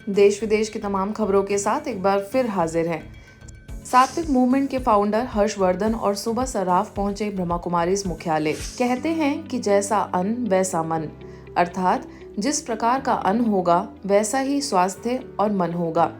देश विदेश की तमाम खबरों के साथ एक बार फिर हाजिर हैं। सात्विक मूवमेंट के फाउंडर हर्षवर्धन और सुबह सर्राफ पहुंचे ब्रह्मा कुमारीज मुख्यालय। कहते हैं कि जैसा अन्न वैसा मन, अर्थात जिस प्रकार का अन्न होगा वैसा ही स्वास्थ्य और मन होगा।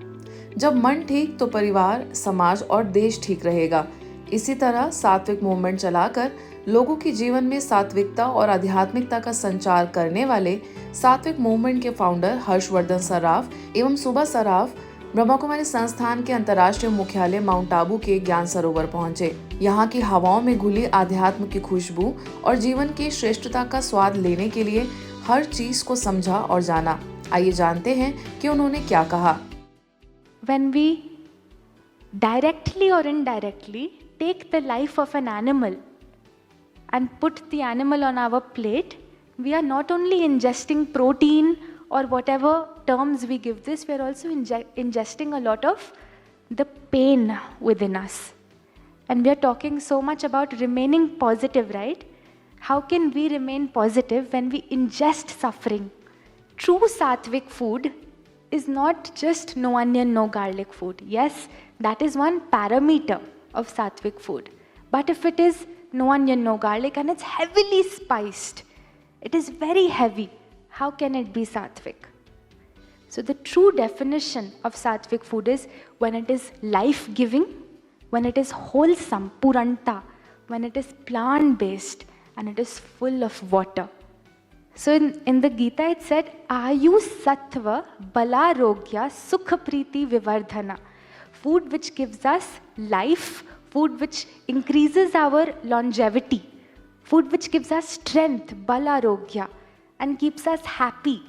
जब मन ठीक तो परिवार, समाज और देश ठीक रहेगा। इसी तरह सात्विक मूवमेंट चलाकर लोगों के जीवन में सात्विकता और आध्यात्मिकता का संचार करने वाले सात्विक मूवमेंट के फाउंडर हर्षवर्धन सर्राफ एवं सुबह सर्राफ ब्रह्मा कुमारी संस्थान के अंतर्राष्ट्रीय मुख्यालय माउंट आबू के ज्ञान सरोवर पहुंचे। यहाँ की हवाओं में घुली आध्यात्म की खुशबू और जीवन की श्रेष्ठता का स्वाद लेने के लिए हर चीज को समझा और जाना। आइए जानते हैं कि उन्होंने क्या कहा। When we directly or indirectly take the life of an animal and put the animal on our plate, we are not only ingesting protein or whatever terms we give this, we are also ingesting a lot of the pain within us. And we are talking so much about remaining positive, right? How can we remain positive when we ingest suffering? True sattvic food is not just no onion, no garlic food. Yes, that is one parameter of sattvic food. But if it is no onion, no garlic and it's heavily spiced, it is very heavy, how can it be sattvic? So the true definition of sattvic food is when it is life-giving, when it is wholesome, puranta, when it is plant-based and it is full of water. So in the Gita it said, Ayu Sattva Balarogya Sukha Priti Vivardhana. Food which gives us life, food which increases our longevity, food which gives us strength, Balarogya, and keeps us happy.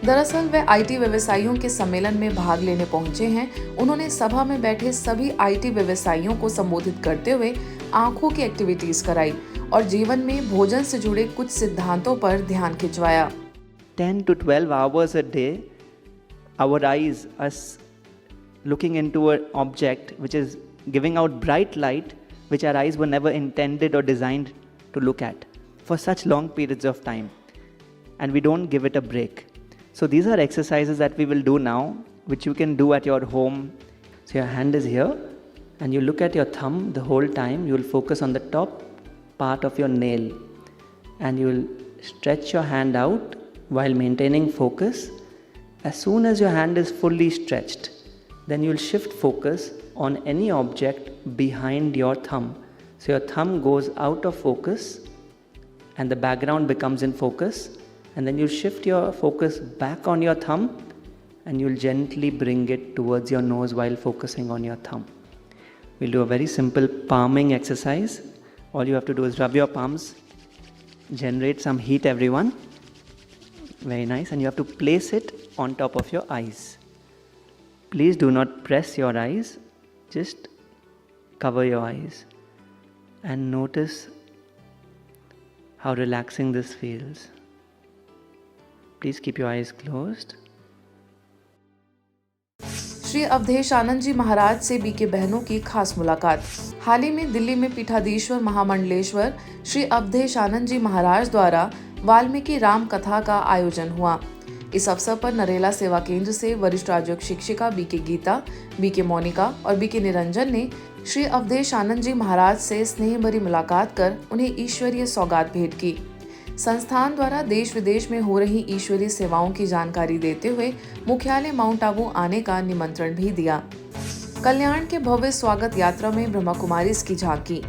दरअसल वे IT व्यवसायियों के सम्मेलन में भाग लेने पहुंचे हैं। उन्होंने सभा में बैठे सभी आईटी व्यवसायियों को संबोधित करते हुए आंखों की एक्टिविटीज कराई और जीवन में भोजन से जुड़े कुछ सिद्धांतों पर ध्यान खिंचवाया। 10 to 12 hours a day, our eyes are looking into an object which is giving out bright light, which our eyes were never intended or designed to look at for such long periods of time, and we don't give it a break. So these are exercises that we will do now, which you can do at your home. So your hand is here and you look at your thumb the whole time. You will focus on the top part of your nail and you will stretch your hand out while maintaining focus. As soon as your hand is fully stretched, then you will shift focus on any object behind your thumb. So your thumb goes out of focus and the background becomes in focus. And then you shift your focus back on your thumb and you'll gently bring it towards your nose while focusing on your thumb. We'll do a very simple palming exercise. All you have to do is rub your palms, generate some heat, everyone. Very nice. And you have to place it on top of your eyes. Please do not press your eyes, just cover your eyes and notice how relaxing this feels. Please keep your eyes closed. Shri Awadhesh Anand ji महाराज से BK बहनों की खास मुलाकात। हाल ही में दिल्ली में पीठाधीश्वर महामंडलेश्वर श्री अवधेश आनंद जी महाराज द्वारा वाल्मीकि राम कथा का आयोजन हुआ। इस अवसर पर नरेला सेवा केंद्र से वरिष्ठ राजयोग शिक्षिका बीके गीता, बीके मोनिका और बीके निरंजन ने श्री अवधेश आनंद जी महाराज से स्नेह भरी मुलाकात कर उन्हें ईश्वरीय सौगात भेंट की। संस्थान द्वारा देश विदेश में हो रही ईश्वरीय सेवाओं की जानकारी देते हुए मुख्यालय माउंट आबू आने का निमंत्रण भी दिया। कल्याण के भव्य स्वागत यात्रा में ब्रह्मा कुमारीज की झांकी।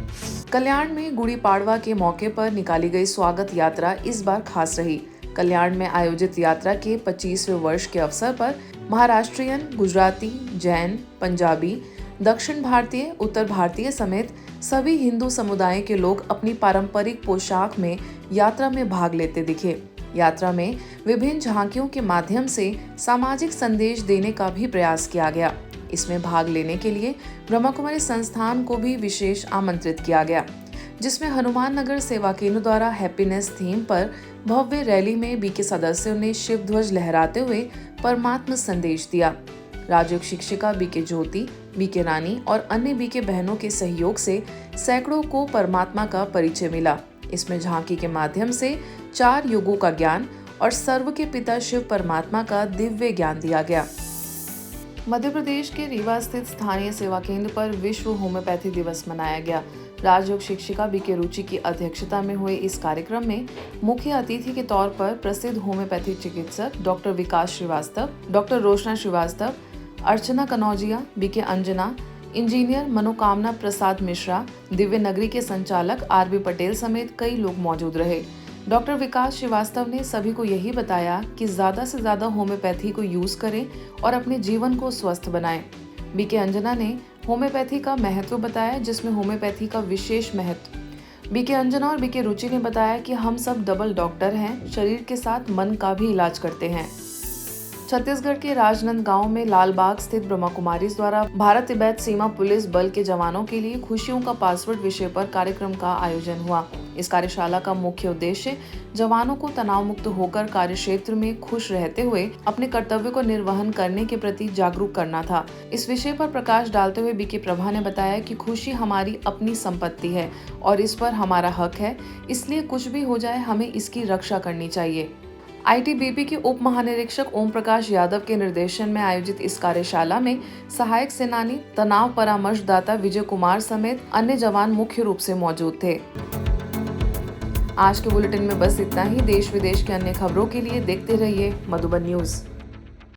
कल्याण में गुड़ी पाड़वा के मौके पर निकाली गई स्वागत यात्रा इस बार खास रही। कल्याण में आयोजित यात्रा के 25वें वर्ष के अवसर पर महाराष्ट्रियन, गुजराती, जैन, पंजाबी, दक्षिण भारतीय, उत्तर भारतीय समेत सभी हिंदू समुदाय के लोग अपनी पारंपरिक पोशाक में यात्रा में भाग लेते दिखे। यात्रा में विभिन्न झांकियों के माध्यम से सामाजिक संदेश देने का भी प्रयास किया गया। इसमें भाग लेने के लिए ब्रह्मा कुमारी संस्थान को भी विशेष आमंत्रित किया गया, जिसमें हनुमान नगर सेवा केंद्र द्वारा हैप्पीनेस थीम पर भव्य रैली में बीके सदस्यों ने शिव ध्वज लहराते हुए परमात्मा संदेश दिया। राजयोग शिक्षिका बीके ज्योति, बीके रानी और अन्य बीके बहनों के सहयोग से सैकड़ों को परमात्मा का परिचय मिला। इसमें झांकी के माध्यम से 4 युगों का ज्ञान और सर्व के पिता शिव परमात्मा का दिव्य ज्ञान दिया गया। मध्य प्रदेश के रीवा स्थित स्थानीय सेवा केंद्र पर विश्व होम्योपैथी दिवस मनाया गया। राजयोग शिक्षिका बीके रुचि की अध्यक्षता में हुए इस कार्यक्रम में मुख्य अतिथि के तौर पर प्रसिद्ध होम्योपैथिक चिकित्सक डॉक्टर विकास श्रीवास्तव, डॉक्टर रोशना श्रीवास्तव, अर्चना कनौजिया, बीके अंजना, इंजीनियर मनोकामना प्रसाद मिश्रा, दिव्य नगरी के संचालक आरबी पटेल समेत कई लोग मौजूद रहे। डॉक्टर विकास श्रीवास्तव ने सभी को यही बताया कि ज़्यादा से ज़्यादा होम्योपैथी को यूज़ करें और अपने जीवन को स्वस्थ बनाएं। बीके अंजना ने होम्योपैथी का महत्व बताया, जिसमें होम्योपैथी का विशेष महत्व। बीके अंजना और बीके रुचि ने बताया कि हम सब डबल डॉक्टर हैं, शरीर के साथ मन का भी इलाज करते हैं। छत्तीसगढ़ के राजनांदगांव में लालबाग स्थित ब्रह्मा कुमारीज द्वारा भारत तिब्बत सीमा पुलिस बल के जवानों के लिए खुशियों का पासवर्ड विषय पर कार्यक्रम का आयोजन हुआ। इस कार्यशाला का मुख्य उद्देश्य जवानों को तनाव मुक्त होकर कार्य क्षेत्र में खुश रहते हुए अपने कर्तव्य को निर्वहन करने के प्रति जागरूक करना था। इस विषय पर प्रकाश डालते हुए बीके प्रभा ने बताया कि खुशी हमारी अपनी संपत्ति है और इस पर हमारा हक है, इसलिए कुछ भी हो जाए हमें इसकी रक्षा करनी चाहिए। आईटीबीपी के उप महानिरीक्षक ओम प्रकाश यादव के निर्देशन में आयोजित इस कार्यशाला में सहायक सेनानी, तनाव परामर्शदाता विजय कुमार समेत अन्य जवान मुख्य रूप से मौजूद थे। आज के बुलेटिन में बस इतना ही। देश विदेश की अन्य खबरों के लिए देखते रहिए मधुबन न्यूज।